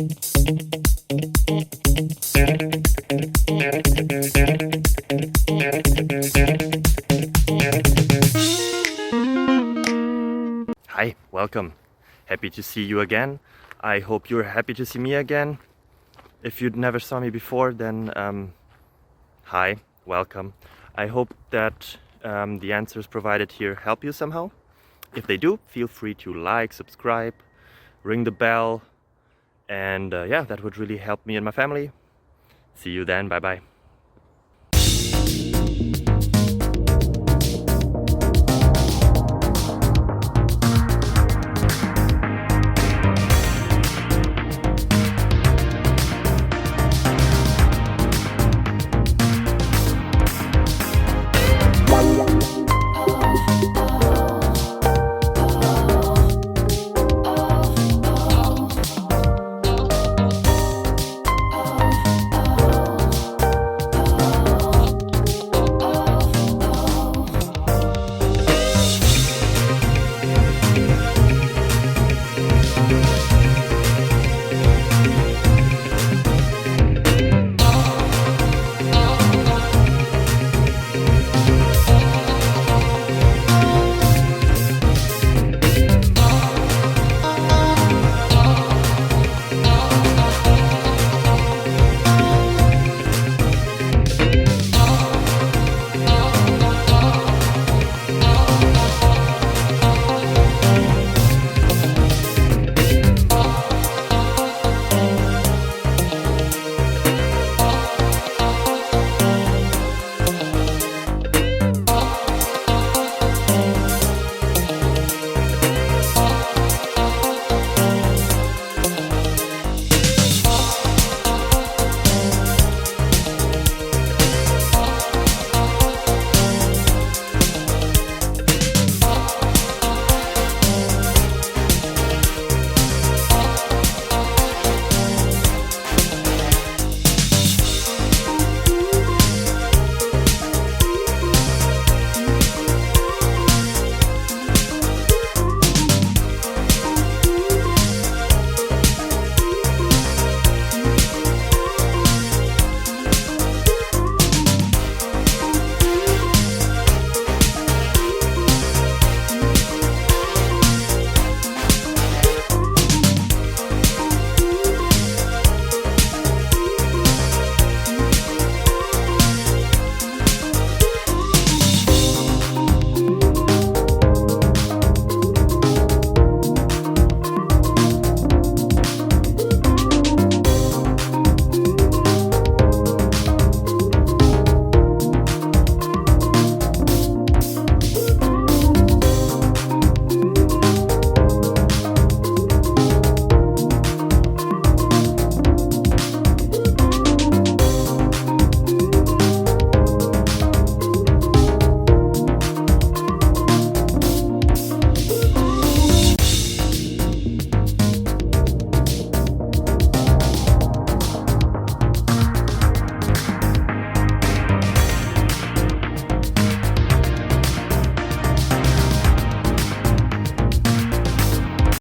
Hi, welcome. Happy to see you again. I hope you're happy to see me again. If you never saw me before, then hi, welcome. I hope that the answers provided here help you somehow. If they do, feel free to like, subscribe, ring the bell, and yeah, that would really help me and my family. See you then, bye bye.